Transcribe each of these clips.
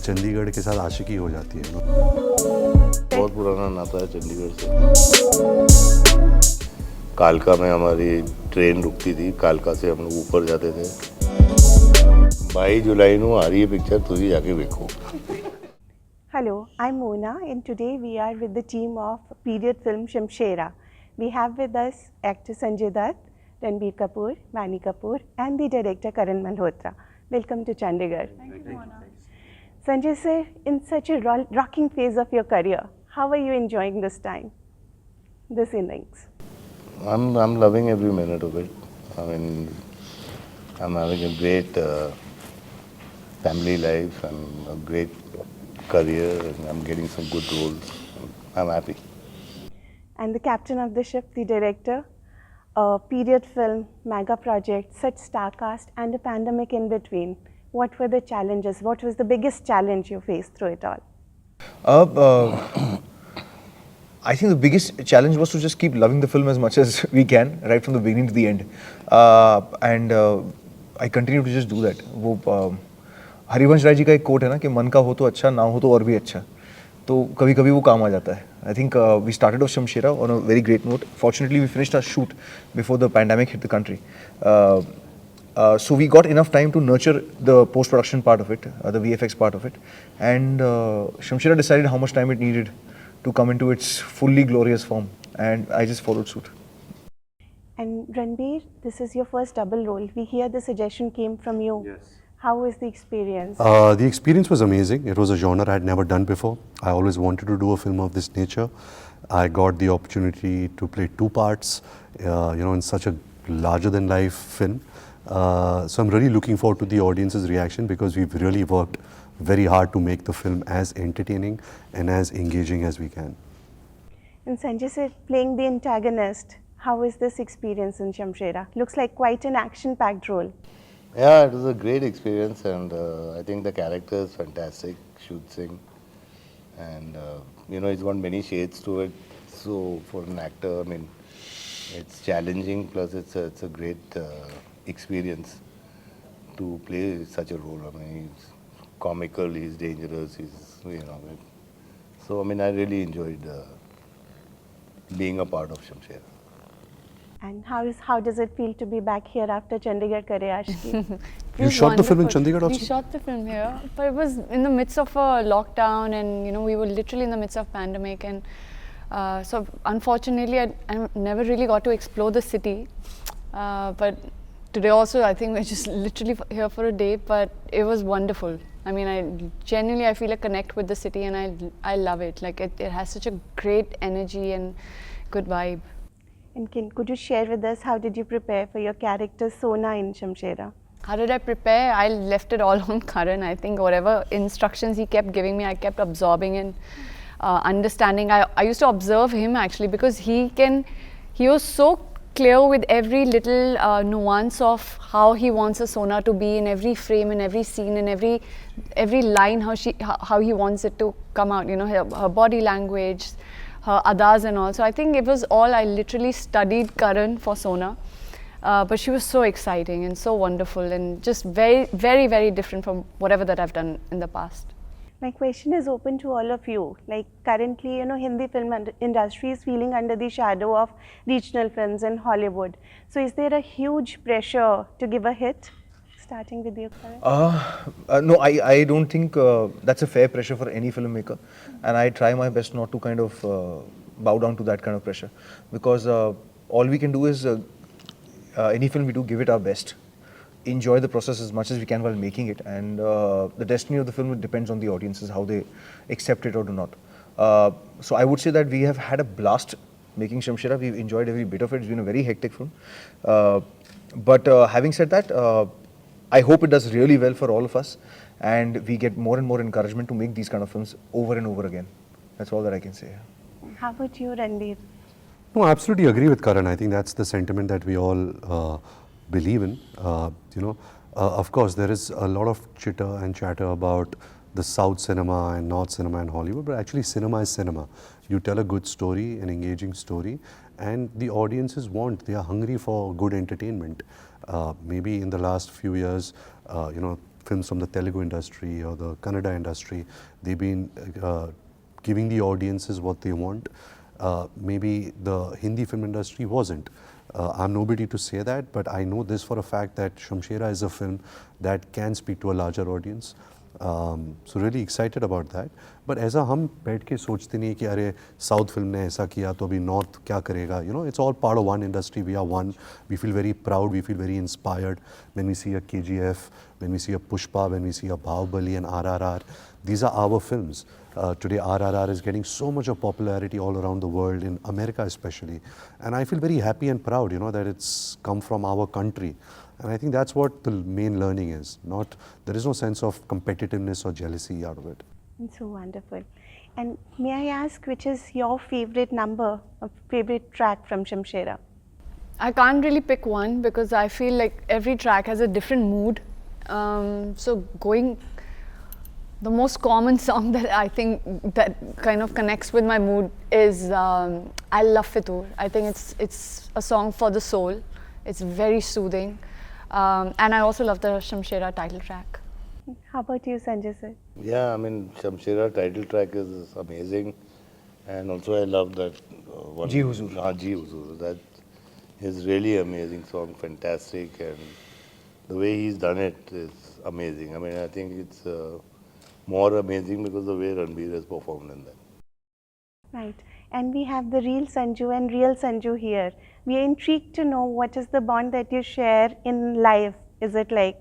चंडीगढ़ के साथ आशिकी हो जाती है। बहुत पुराना नाता है चंडीगढ़ से। कालका में हमारी ट्रेन रुकती थी, कालका से हम लोग ऊपर जाते थे। 22 जुलाई को आ रही है पिक्चर, तुझे जाके देखो। Hello, I'm Mona and today we are with the team of period film Shamshera. We have with us actor Sanjay Dutt, Ranbir Kapoor, Mani Kapoor and the director Karan Malhotra. Welcome to Chandigarh. Thank you, Mona. Sanjay sir, in such a rocking phase of your career, how are you enjoying this time, this innings? I'm loving every minute of it. I mean, I'm having a great family life and a great career, and I'm getting some good roles. I'm happy. And the captain of the ship, the director, a period film, mega project, such star cast and a pandemic in between. What were the challenges? What was the biggest challenge you faced through it all? I think the biggest challenge was to just keep loving the film as much as we can, right from the beginning to the end. And I continue to just do that. वो हरिवंश राय जी का एक coat है ना कि मन का हो तो अच्छा, ना हो तो और भी अच्छा. तो कभी कभी वो काम आ जाता है. I think we started off Shamshera on a very great note. Fortunately, we finished our shoot before the pandemic hit the country. So we got enough time to nurture the post-production part of it, the VFX part of it. And Shamshera decided how much time it needed to come into its fully glorious form. And I just followed suit. And Ranbir, this is your first double role. We hear the suggestion came from you. Yes. How was the experience? The experience was amazing. It was a genre I had never done before. I always wanted to do a film of this nature. I got the opportunity to play two parts, in such a larger-than-life film. So I'm really looking forward to the audience's reaction because we've really worked very hard to make the film as entertaining and as engaging as we can. And Sanjay sir, playing the antagonist, how is this experience in Shamshera? Looks like quite an action-packed role. Yeah, it was a great experience, and I think the character is fantastic, Shoot Singh. And he's got many shades to it. So for an actor, I mean, it's challenging, plus it's a great experience to play such a role. I mean, he's comical, he's dangerous, So I mean, I really enjoyed being a part of Shamshera. And how does it feel to be back here after Chandigarh Kare Aashki? You shot the film in Chandigarh also? We shot the film here, but it was in the midst of a lockdown, and we were literally in the midst of pandemic, and so unfortunately I never really got to explore the city. But today also I think we're just literally here for a day, but it was wonderful. I mean, I genuinely feel a connect with the city, and I love it. Like it has such a great energy and good vibe. And could you share with us how did you prepare for your character Sona in Shamshera? How did I prepare? I left it all on Karan. I think whatever instructions he kept giving me, I kept absorbing and understanding. I used to observe him actually because he was so clear with every little nuance of how he wants a Sona to be in every frame, in every scene, in every line, how he wants it to come out. Her body language, her adas and all. So I think it was all, I literally studied Karan for Sona. But she was so exciting and so wonderful and just very, very, very different from whatever that I've done in the past. My question is open to all of you. Like currently, Hindi film industry is feeling under the shadow of regional films and Hollywood. So is there a huge pressure to give a hit? Starting with you, Karan. No, I don't think that's a fair pressure for any filmmaker, and I try my best not to kind of bow down to that kind of pressure, because all we can do is any film we do, give it our best, enjoy the process as much as we can while making it, and the destiny of the film depends on the audiences, how they accept it or do not. So I would say that we have had a blast making Shamshera. We've enjoyed every bit of it. It's been a very hectic film. But having said that, I hope it does really well for all of us, and we get more and more encouragement to make these kind of films over and over again. That's all that I can say. How about you, Ranbir? No, I absolutely agree with Karan. I think that's the sentiment that we all believe in. Of course, there is a lot of chitter and chatter about the South cinema and North cinema and Hollywood, but actually cinema is cinema. You tell a good story, an engaging story, and the audiences they are hungry for good entertainment. Maybe in the last few years, films from the Telugu industry or the Kannada industry. They've been giving the audiences what they want. Maybe the Hindi film industry wasn't. I'm nobody to say that, but I know this for a fact that Shamshera is a film that can speak to a larger audience. So really excited about that. But ऐसा हम बैठ के सोचते नहीं कि अरे south film ने ऐसा किया तो अभी नॉर्थ क्या करेगा. You know, it's all part of one industry. We are one. We feel very proud. We feel very inspired when we see a KGF, when we see a Pushpa, when we see a Bahubali and RRR. These are our films. Today RRR is getting so much of popularity all around the world, in America especially. And I feel very happy and proud, you know, that it's come from our country. And I think that's what the main learning is. Not, there is no sense of competitiveness or jealousy out of it. It's so wonderful. And may I ask, which is your favorite number, or favorite track from Shamshera? I can't really pick one because I feel like every track has a different mood. So the most common song that I think that kind of connects with my mood is I Love Fitur. I think it's a song for the soul. It's very soothing. And I also love the Shamshera title track. How about you, Sanjay sir? Yeah, I mean, Shamshera title track is amazing. And also I love that one. Ji Huzur. Ji Huzur. That is really amazing song, fantastic. And the way he's done it is amazing. I mean, I think it's more amazing because the way Ranbir has performed in that. Right. And we have the real Sanju and real Sanju here. We are intrigued to know what is the bond that you share in life. Is it like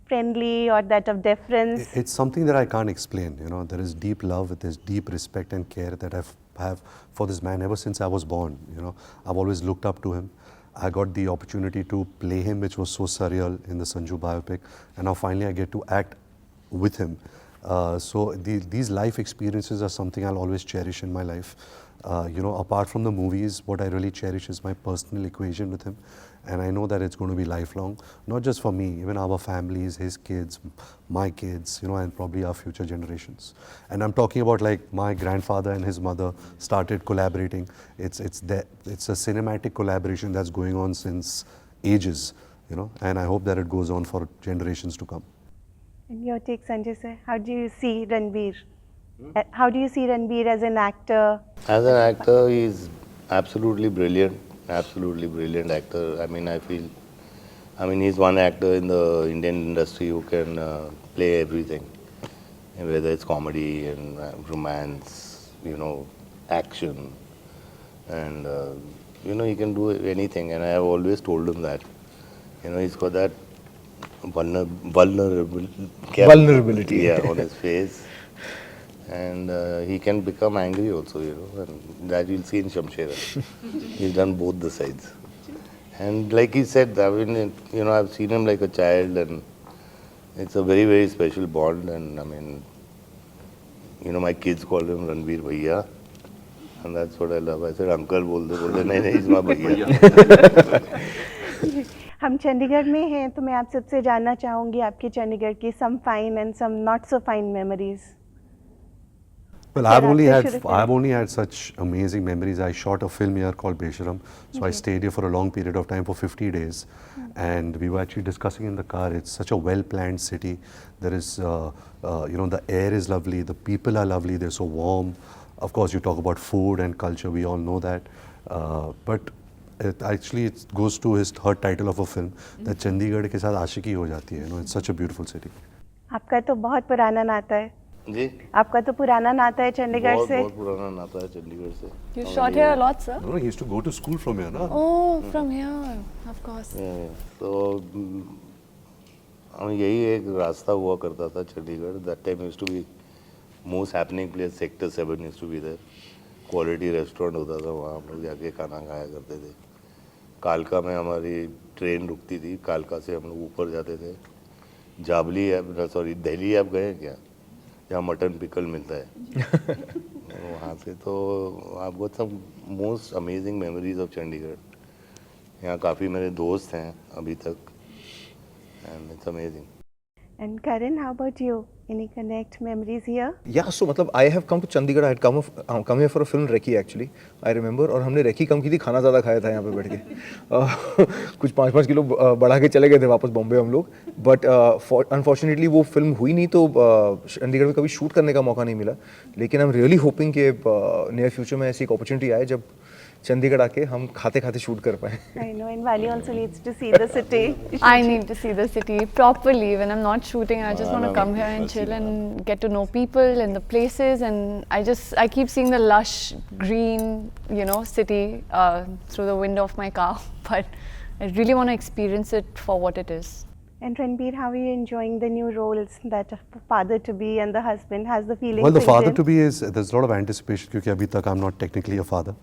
friendly or that of deference? It's something that I can't explain. You know, there is deep love, there's deep respect and care that I have for this man ever since I was born. You know, I've always looked up to him. I got the opportunity to play him, which was so surreal in the Sanju biopic, and now finally I get to act with him. So these life experiences are something I'll always cherish in my life. You know, apart from the movies, what I really cherish is my personal equation with him. And I know that it's going to be lifelong, not just for me, even our families, his kids, my kids, you know, and probably our future generations. And I'm talking about like my grandfather and his mother started collaborating. It's a cinematic collaboration that's going on since ages, you know, and I hope that it goes on for generations to come. And your take, Sanjay sir, how do you see Ranbir? How do you see Ranbir as an actor? As an actor, he's absolutely brilliant actor. I mean, he's one actor in the Indian industry who can play everything, and whether it's comedy and romance, you know, action, and you know, he can do anything. And I have always told him that, you know, he's got that vulnerability, yeah, on his face. And he can become angry also, you know, and that you'll see in Shamshera. He's done both the sides. And like he said, I mean, you know, I've seen him like a child, and it's a very, very special bond. And I mean, you know, my kids call him Ranbir Bhaiya, and that's what I love. I said, Uncle, बोल दे, नहीं, he's my Bhaiya. हम चंडीगढ़ में हैं, तो मैं आप सबसे जानना चाहूँगी आपकी चंडीगढ़ की some fine and some not so fine memories. Well, I've only had such amazing memories. I shot a film here called Besharam, so I stayed here for a long period of time, for 50 days, and we were actually discussing in the car. It's such a well-planned city. There is, you know, the air is lovely, the people are lovely, they're so warm. Of course, you talk about food and culture, we all know that, but it goes to his third title of a film, that Chandigarh के साथ आशिकी हो जाती है. You know, it's such a beautiful city. आपका तो बहुत पुराना नाता है. जी, आपका तो पुराना नाता है चंडीगढ़ से. बहुत पुराना नाता है चंडीगढ़ से. You shot here a lot, sir? No, he used to go to school from here, na? Oh, from here, of course. Yeah. So, हमें यही एक रास्ता हुआ करता था Chandigarh. That time used to be most happening place. Sector 7 used to be there. Quality restaurant होता था वहाँ, हम लोग जाके खाना खाया करते थे. कालका में हमारी ट्रेन रुकती थी. कालका से हम लोग ऊपर जाते थे. जाबली दिल्ली आप गए क्या? जहाँ मटन पिकल मिलता है. वहाँ से तो आपको सब most amazing memories of Chandigarh. यहाँ काफ़ी मेरे दोस्त हैं अभी तक, and it's amazing. And Karan, how about you? Any connect memories here? Yeah, so मतलब I have come to Chandigarh. I had come here for a film Recce actually. I remember. और हमने Recce कम की थी, खाना ज़्यादा खाया था यहाँ पे बैठ के. कुछ 5-5 किलो बढ़ा के चले गए थे वापस बॉम्बे हम लोग. But unfortunately वो फिल्म हुई नहीं तो चंडीगढ़ में कभी शूट करने का मौका नहीं मिला. लेकिन I'm really hoping कि near future में ऐसी एक opportunity आए जब चंडीगढ़ आके हम खाते खाते शूट कर पाए. I know, and Vali also needs to see the city. I need to see the city properly when I'm not shooting. I just want to come here and chill and get to know people and the places. And I keep seeing the lush green, city through the window of my car. But I really want to experience it for what it is. And Ranbir, how are you enjoying the new roles that a father-to-be and the husband? Has the feeling? Well, the sink in? father-to-be is, there's a lot of anticipation because abhi tak I'm not technically a father.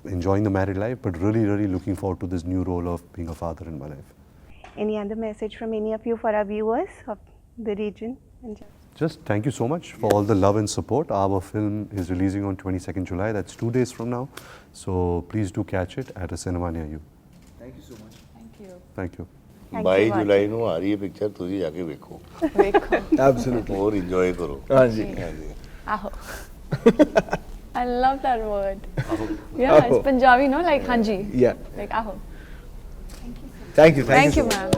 Enjoying the married life, but really, really looking forward to this new role of being a father in my life. Any other message from any of you for our viewers of the region? Just thank you so much for all the love and support. Our film is releasing on 22nd July. That's 2 days from now. So please do catch it at a cinema near you. Thank you so much. Thank you. Thank you. 22 जुलाई ਨੂੰ ਆ ਰਹੀ ਹੈ picture ਤੁਸੀਂ ਜਾ ਕੇ ਵੇਖੋ Absolutely. और enjoy करो. हाँ जी. Aho. I love that word. Yeah, it's Punjabi, no? Like hanji. Yeah. Like aho. Thank you. Thank you, ma'am.